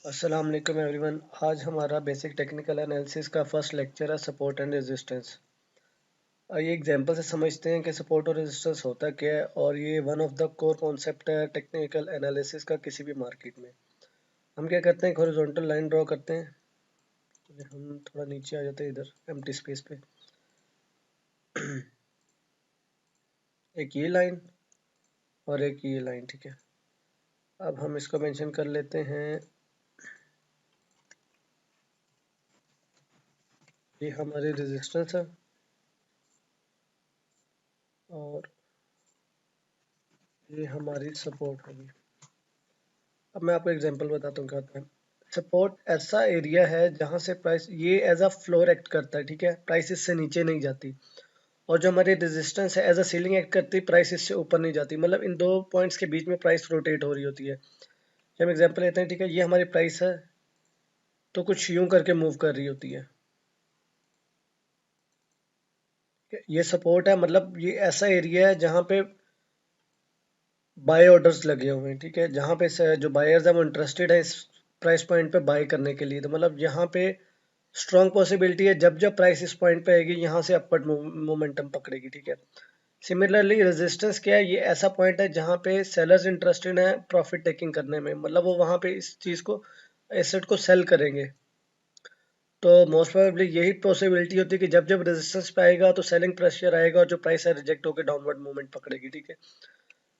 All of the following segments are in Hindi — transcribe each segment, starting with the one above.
अस्सलाम वालेकुम एवरीवन। आज हमारा बेसिक टेक्निकल एनालिसिस का फर्स्ट लेक्चर है सपोर्ट एंड रेजिस्टेंस। आइए एग्जांपल से समझते हैं कि सपोर्ट और रेजिस्टेंस होता क्या है, और ये one of the core concept है टेक्निकल एनालिसिस का किसी भी मार्केट में। हम क्या करते हैं, एक हॉरिजॉन्टल लाइन ड्रॉ करते हैं। हम थोड़ा नीचे आ जाते हैं इधर एम्प्टी स्पेस पे। एक ये लाइन और एक ये लाइन, ठीक है। अब हम इसको मेंशन कर लेते हैं, ये हमारी रेजिस्टेंस है और ये हमारी सपोर्ट होगी। अब मैं आपको एग्जांपल बताता हूँ क्या होता है। सपोर्ट ऐसा एरिया है जहां से प्राइस ये एज अ फ्लोर एक्ट करता है, ठीक है, प्राइस इससे नीचे नहीं जाती। और जो हमारी रेजिस्टेंस है एज अ सीलिंग एक्ट करती है, प्राइस इससे ऊपर नहीं जाती। मतलब इन दो पॉइंट्स के बीच में प्राइस रोटेट हो रही होती है। हम एग्जांपल लेते हैं, ठीक है, ये हमारी प्राइस है तो कुछ यूं करके मूव कर रही होती है। ये सपोर्ट है, मतलब ये ऐसा एरिया है जहां पे बाय ऑर्डर्स लगे हुए हैं, ठीक है, जहां पे जो बायर्स हैं वो इंटरेस्टेड है इस प्राइस पॉइंट पे बाय करने के लिए। तो मतलब यहाँ पे स्ट्रॉन्ग पॉसिबिलिटी है जब जब प्राइस इस पॉइंट पे आएगी यहाँ से अपवर्ड मोमेंटम पकड़ेगी, ठीक है। सिमिलरली रेजिस्टेंस क्या है, ये ऐसा पॉइंट है जहाँ पे सेलर्स इंटरेस्टेड है प्रॉफिट टेकिंग करने में, मतलब वो वहाँ पे इस चीज़ को, एसेट को सेल करेंगे। तो मोस्ट प्रोबेबली यही पॉसिबिलिटी होती है कि जब जब रेजिस्टेंस पे आएगा तो सेलिंग प्रेशर आएगा और जो प्राइस है रिजेक्ट होकर डाउनवर्ड मूवमेंट पकड़ेगी, ठीक है।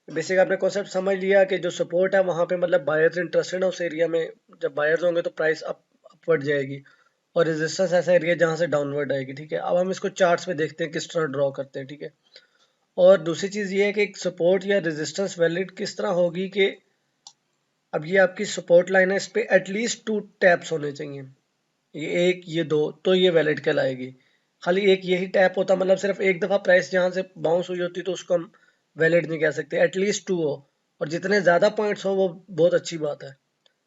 बेसिक आपने कॉन्सेप्ट समझ लिया कि जो सपोर्ट है वहाँ पे मतलब बायर्स इंटरेस्टेड है उस एरिया में, जब बायर्स होंगे तो प्राइस अपवर्ड जाएगी। और रेजिस्टेंस ऐसा एरिया जहाँ से डाउनवर्ड आएगी, ठीक है। अब हम इसको चार्ट्स में देखते हैं किस तरह ड्रॉ करते हैं, ठीक है। और दूसरी चीज़ ये है कि सपोर्ट या रेजिस्टेंस वैलिड किस तरह होगी कि अब ये आपकी सपोर्ट लाइन है, इस पे एटलीस्ट 2 टैप्स होने चाहिए, ये एक ये दो, तो ये वैलिड कहलाएगी। खाली एक यही टैप होता मतलब सिर्फ एक दफ़ा प्राइस जहाँ से बाउंस हुई होती तो उसको हम वैलिड नहीं कह सकते, एटलीस्ट 2 हो। और जितने ज़्यादा पॉइंट्स हो वो बहुत अच्छी बात है।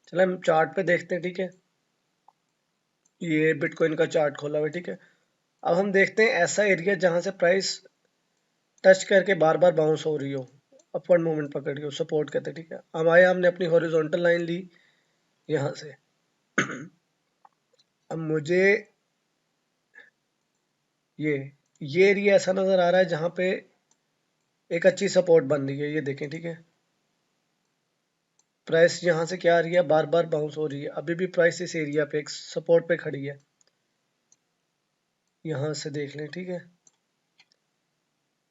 चलो हम चार्ट पे देखते हैं, ठीक है। ये बिटकॉइन का चार्ट खोला हुआ है, ठीक है। अब हम देखते हैं ऐसा एरिया जहां से प्राइस टच करके बार बार बाउंस हो रही हो, अपवर्ड मूवमेंट पकड़ रही हो, सपोर्ट कहते हैं, ठीक है। अब आया हमने अपनी हॉरिजॉन्टल लाइन ली यहाँ से। अब मुझे ये ये एरिया ऐसा नजर आ रहा है जहां पे एक अच्छी सपोर्ट बन रही है, ये देखें, ठीक है। प्राइस यहाँ से क्या आ रही है, बार बार बाउंस हो रही है। अभी भी प्राइस इस एरिया पे एक सपोर्ट पे खड़ी है, यहाँ से देख लें, ठीक है।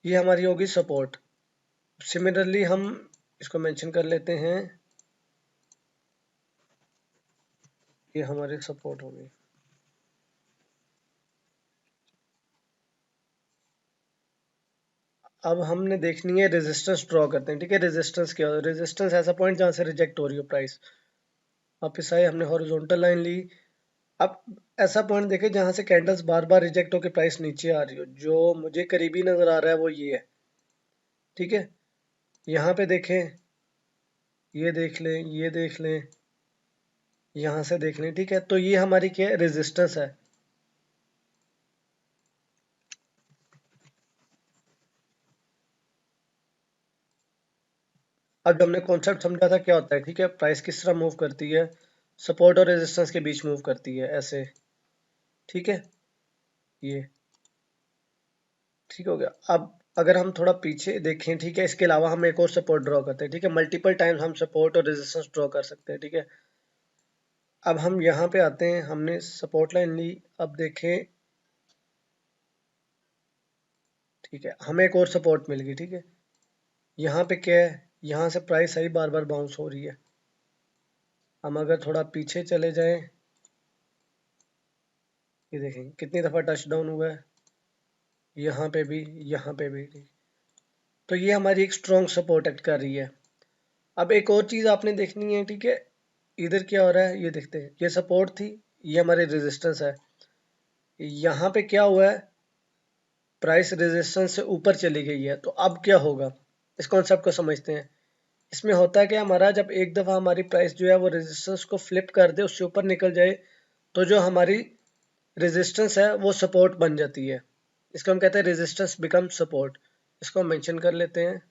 ये हमारी होगी सपोर्ट। सिमिलरली हम इसको मेंशन कर लेते हैं, ये हमारी सपोर्ट होगी। अब हमने देखनी है रेजिस्टेंस ड्रॉ करते हैं, ठीक है। रेजिस्टेंस क्या है, रेजिस्टेंस ऐसा पॉइंट जहाँ से रिजेक्ट हो रही हो प्राइस। वापस आए, हमने हॉरिजॉन्टल लाइन ली। अब ऐसा पॉइंट देखें जहाँ से कैंडल्स बार बार रिजेक्ट होकर प्राइस नीचे आ रही हो, जो मुझे करीबी नजर आ रहा है वो ये है, ठीक है। यहाँ पे देखें, ये देख लें, ये देख लें, यहाँ से देख लें, ठीक है। तो ये हमारी क्या है, रेजिस्टेंस है। अब हमने कॉन्सेप्ट समझा था क्या होता है, ठीक है, प्राइस किस तरह मूव करती है, सपोर्ट और रेजिस्टेंस के बीच मूव करती है ऐसे, ठीक है। ये ठीक हो गया। अब अगर हम थोड़ा पीछे देखें, ठीक है, इसके अलावा हम एक और सपोर्ट ड्रॉ करते हैं, ठीक है। मल्टीपल टाइम्स हम सपोर्ट और रेजिस्टेंस ड्रॉ कर सकते हैं, ठीक है। अब हम यहाँ पे आते हैं, हमने सपोर्ट लाइन ली। अब देखें, ठीक है, हमें एक और सपोर्ट मिल गई, ठीक है। यहाँ पे क्या है, यहाँ से price I bar bar bounce हो रही है। हम अगर थोड़ा पीछे चले जाएं, ये देखें कितनी दफ़ा टच डाउन हुआ है, यहाँ पे भी, यहाँ पे भी, ठीक। तो ये हमारी एक स्ट्रॉन्ग सपोर्ट एक्ट कर रही है। अब एक और चीज़ आपने देखनी है, ठीक है। इधर क्या हो रहा है ये देखते हैं, ये सपोर्ट थी, ये हमारी रेजिस्टेंस है। यहाँ पे क्या हुआ है, प्राइस रेजिस्टेंस से ऊपर चली गई है। तो अब क्या होगा, इस कॉन्सेप्ट को समझते हैं। इसमें होता है कि हमारा जब एक दफ़ा हमारी प्राइस जो है वो रेजिस्टेंस को फ्लिप कर दे, उससे ऊपर निकल जाए, तो जो हमारी रेजिस्टेंस है वो सपोर्ट बन जाती है। इसको हम कहते हैं रेजिस्टेंस बिकम सपोर्ट। इसको हम मेंशन कर लेते हैं।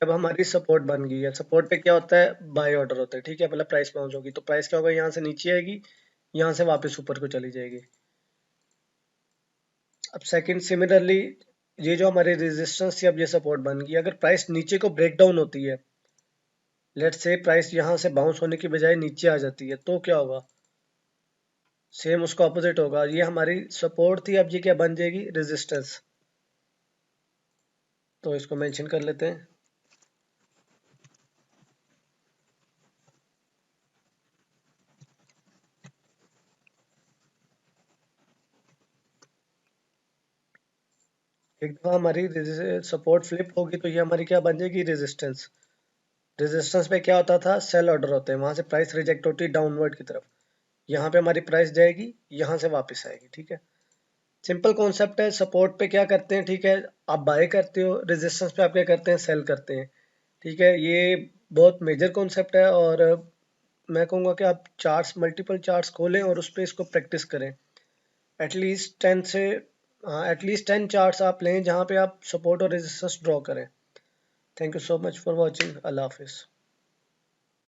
जब हमारी सपोर्ट बन गई है, सपोर्ट पे क्या होता है, बाय ऑर्डर होता है, ठीक है, मतलब प्राइस बाउंस होगी तो प्राइस क्या होगा, यहाँ से नीचे आएगी, यहाँ से वापस ऊपर को चली जाएगी। अब सेकंड सिमिलरली, ये जो हमारी रेजिस्टेंस थी, अब ये सपोर्ट बन गई, अगर प्राइस नीचे को ब्रेक डाउन होती है, लेट्स से प्राइस यहाँ से बाउंस होने की बजाय नीचे आ जाती है, तो क्या होगा, सेम उसका ऑपोजिट होगा। ये हमारी सपोर्ट थी, अब ये क्या बन जाएगी, रेजिस्टेंस। तो इसको मेंशन कर लेते हैं। एक दफा हमारी सपोर्ट फ्लिप होगी तो ये हमारी क्या बन जाएगी, रेजिस्टेंस। रेजिस्टेंस पे क्या होता था, सेल ऑर्डर होते हैं, वहां से प्राइस रिजेक्ट होती है डाउनवर्ड की तरफ, यहाँ पे हमारी प्राइस जाएगी, यहाँ से वापस आएगी, ठीक है। सिंपल कॉन्सेप्ट है। सपोर्ट पे क्या करते हैं, ठीक है, आप बाय करते हो, रेजिस्टेंस पे आप क्या करते हैं, सेल करते हैं, ठीक है। ये बहुत मेजर कॉन्सेप्ट है, और मैं कहूँगा कि आप चार्ट्स, मल्टीपल चार्ट्स खोलें और उस पर इसको प्रैक्टिस करें। एटलीस्ट 10 से, हाँ, एटलीस्ट 10 चार्ट्स आप लें जहाँ पे आप सपोर्ट और रेजिस्टेंस ड्रॉ करें। Thank you so much for watching. Allah हाफिज़।